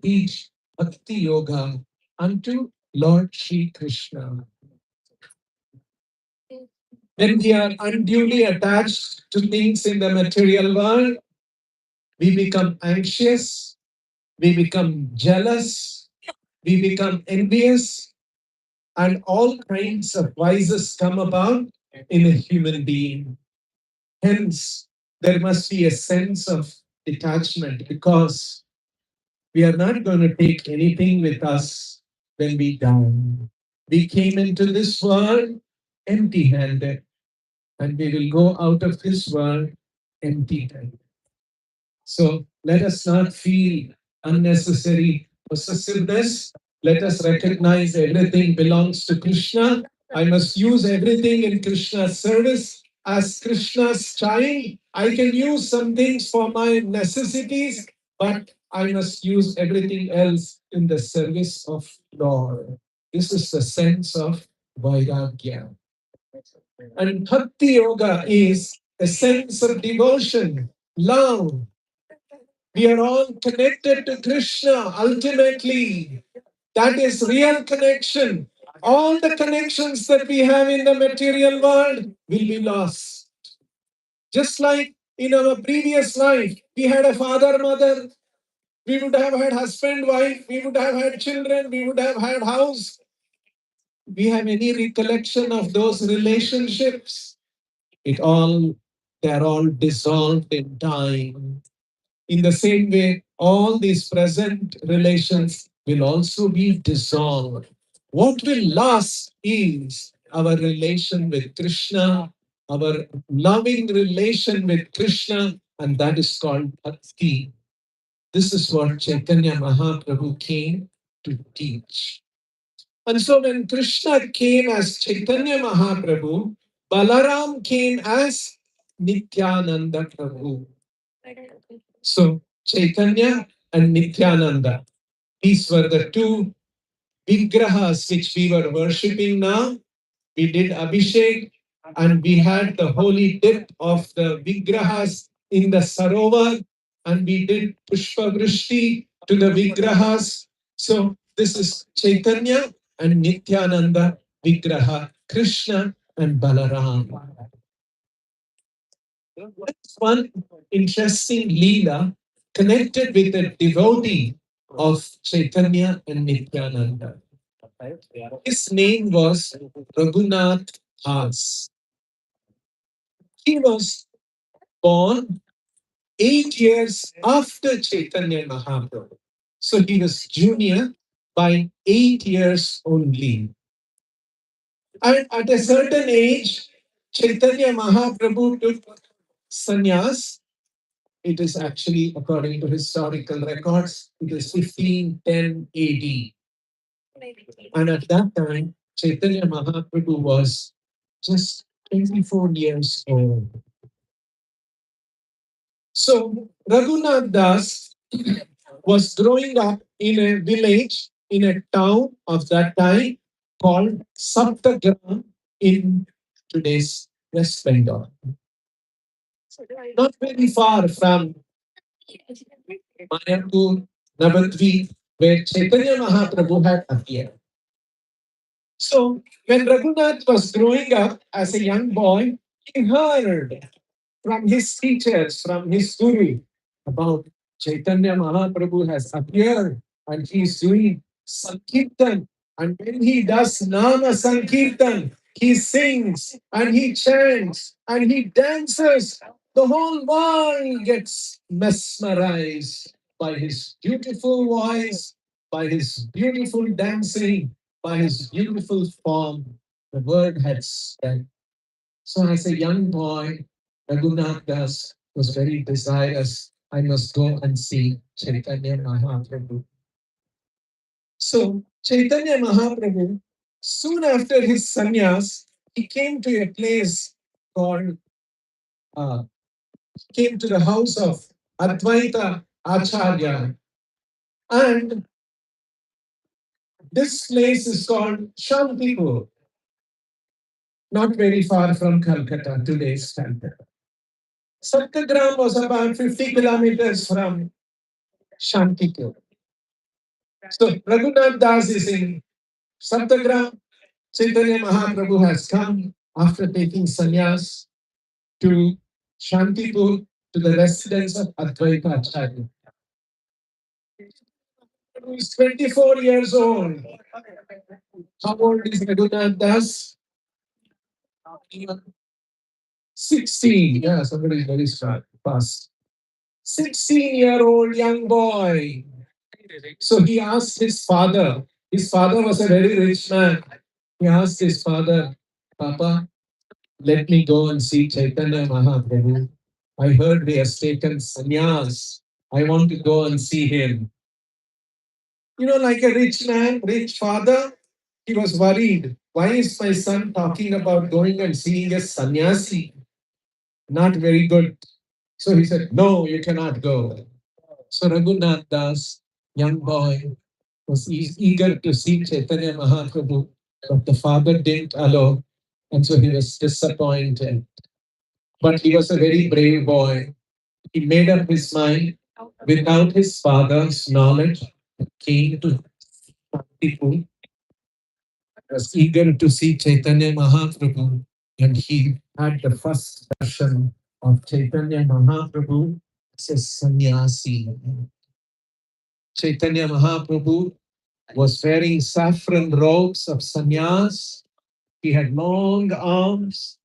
teach Bhakti Yoga unto Lord Sri Krishna. When we are unduly attached to things in the material world, we become anxious, we become jealous, we become envious, and all kinds of vices come about in a human being. Hence, there must be a sense of detachment because we are not going to take anything with us when we die. We came into this world empty handed, and we will go out of this world empty handed. So let us not feel unnecessary possessiveness. Let us recognize everything belongs to Krishna. I must use everything in Krishna's service. As Krishna's child, I can use some things for my necessities, but I must use everything else in the service of Lord. This is the sense of Vairagya. And Bhakti Yoga is a sense of devotion, love. We are all connected to Krishna ultimately. That is real connection. All the connections that we have in the material world will be lost. Just like in our previous life, we had a father, mother, we would have had husband, wife, we would have had children, we would have had house. We have any recollection of those relationships? It all, they're all dissolved in time. In the same way, all these present relations will also be dissolved. What will last is our relation with Krishna, our loving relation with Krishna, and that is called Bhakti. This is what Chaitanya Mahaprabhu came to teach. And so when Krishna came as Chaitanya Mahaprabhu, Balaram came as Nityananda Prabhu. So Chaitanya and Nityananda, these were the two vigrahas which we were worshipping now. We did Abhishek and we had the holy dip of the vigrahas in the Sarovar and we did Pushpa Vrishti to the vigrahas. So this is Chaitanya and Nityananda vigraha, Krishna and Balaram. That's one interesting Leela connected with the devotee of Chaitanya and Nityananda. His name was Raghunath Das. He was born 8 years after Chaitanya Mahaprabhu. So he was junior by 8 years only. And at a certain age, Chaitanya Mahaprabhu took sannyas. It is actually, according to historical records, it is 1510 AD. And at that time, Chaitanya Mahaprabhu was just 24 years old. So Raghunath Das was growing up in a village, in a town of that time called Saptagram in today's West Bengal. Not very far from Mayapur, Navadvip, where Chaitanya Mahaprabhu had appeared. So when Raghunath was growing up as a young boy, he heard from his teachers, from his guru, about Chaitanya Mahaprabhu has appeared and he is doing Sankirtan. And when he does Nama Sankirtan, he sings and he chants and he dances. The whole world gets mesmerized by his beautiful voice, by his beautiful dancing, by his beautiful form. The word had spread. So as a young boy, Raghunath Das was very desirous. I must go and see Chaitanya Mahaprabhu. So Chaitanya Mahaprabhu, soon after his sannyas, he came to a place called, uh, came to the house of Advaita Acharya. And this place is called Shantipur, not very far from Calcutta, today's Calcutta. Satyagram was about 50 kilometers from Shantipur. So Raghunath Das is in Saptagram. Chaitanya Mahaprabhu has come after taking sannyas to Shantipur, to the residence of Advaita Acharya. He is 24 years old. How old is Raghunath Das? 16. Yeah, somebody is very fast. 16-year-old young boy. So he asked his father was a very rich man. He asked his father, Papa, let me go and see Chaitanya Mahaprabhu. I heard he has taken sannyas. I want to go and see him. Like a rich man, rich father, he was worried. Why is my son talking about going and seeing a sannyasi? Not very good. So he said, no, you cannot go. So Raghunath Das, young boy, was eager to see Chaitanya Mahaprabhu, but the father didn't allow, and so he was disappointed. But he was a very brave boy. He made up his mind without his father's knowledge. Came to people, was eager to see Chaitanya Mahaprabhu, and he had the first darshan of Chaitanya Mahaprabhu as a sannyasi. Chaitanya Mahaprabhu was wearing saffron robes of sannyas. He had long arms,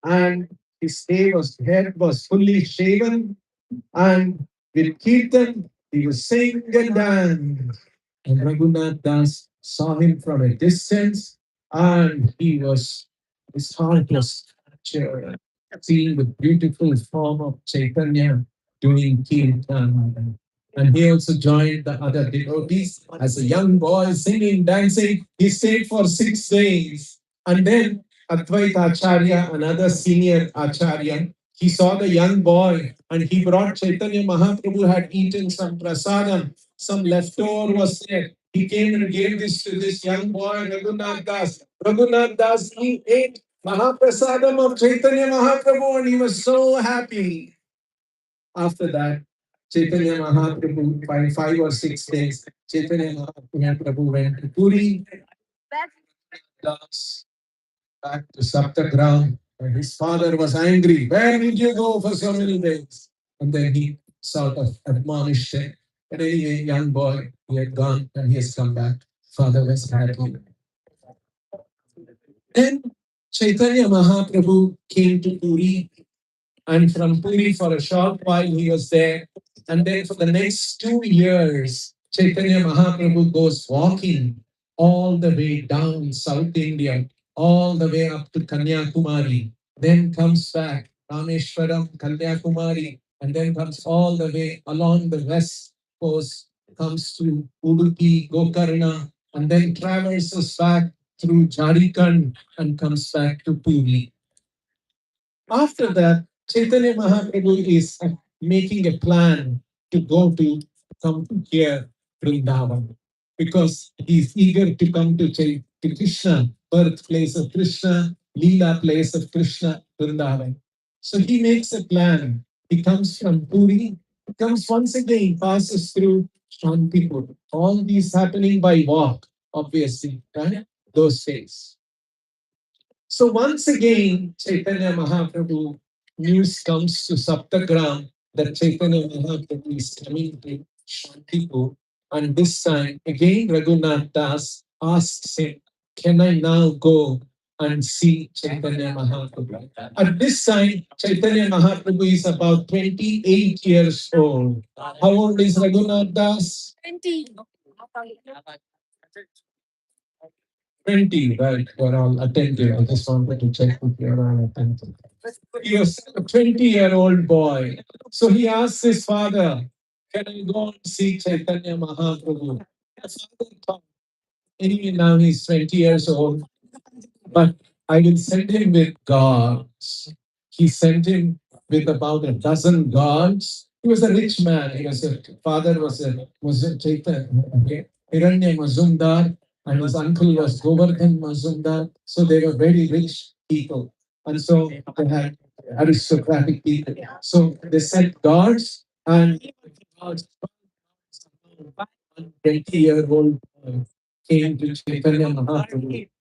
and his head was fully shaven. And with Kirtan, he was sing and dance. And Raghunath Das saw him from a distance, and his heart was captured, seeing the beautiful form of Chaitanya doing Kirtan. And he also joined the other devotees as a young boy, singing, dancing. He stayed for 6 days. And then Advaita Acharya, another senior Acharya, he saw the young boy and he brought Chaitanya Mahaprabhu had eaten some prasadam, some leftover was there. He came and gave this to this young boy, Raghunath Das. Raghunath Das, he ate Mahaprasadam of Chaitanya Mahaprabhu and he was so happy. After that, Chaitanya Mahaprabhu, by 5 or 6 days, Chaitanya Mahaprabhu went to Puri, Das, back to Saptagram. And his father was angry. Where did you go for so many days? And then he sort of admonished him. But anyway, young boy, he had gone and he has come back. Father was happy. Then Chaitanya Mahaprabhu came to Puri, and from Puri for a short while he was there. And then for the next 2 years, Chaitanya Mahaprabhu goes walking all the way down South India, all the way up to Kanyakumari, then comes back Rameshwaram, Kanyakumari, and then comes all the way along the west coast, comes to Udupi, Gokarna, and then traverses back through Jharkhand and comes back to Puri. After that, Chaitanya Mahaprabhu is making a plan to come to here, Vrindavan, because he's eager to come to Krishna, birthplace of Krishna, Leela place of Krishna, Vrindavan. So he makes a plan. He comes from Puri, comes once again, passes through Shantipur. All these happening by walk, obviously, right? Those days. So once again, Chaitanya Mahaprabhu news comes to Saptagram that Chaitanya Mahaprabhu is coming to Shantipur. And this time, again, Raghunath Das asks him, can I now go and see Chaitanya Mahaprabhu? At this time, Chaitanya Mahaprabhu is about 28 years old. How old is Raghunath Das? 20, right? You're all attentive. I just wanted to check if you're all attentive. He was a 20-year-old boy. So he asked his father, can I go and see Chaitanya Mahaprabhu? His father thought, anyway, now he's 20 years old, but I will send him with gods. He sent him with about a dozen gods. He was a rich man. His father was a Chaitanya, okay? Hiranya Mazumdar, and his uncle was Govardhan Mazumdar. So they were very rich people. And so they had aristocratic people. So they sent gods and gods 20-year-old came to Chaitanya Mahaprabhu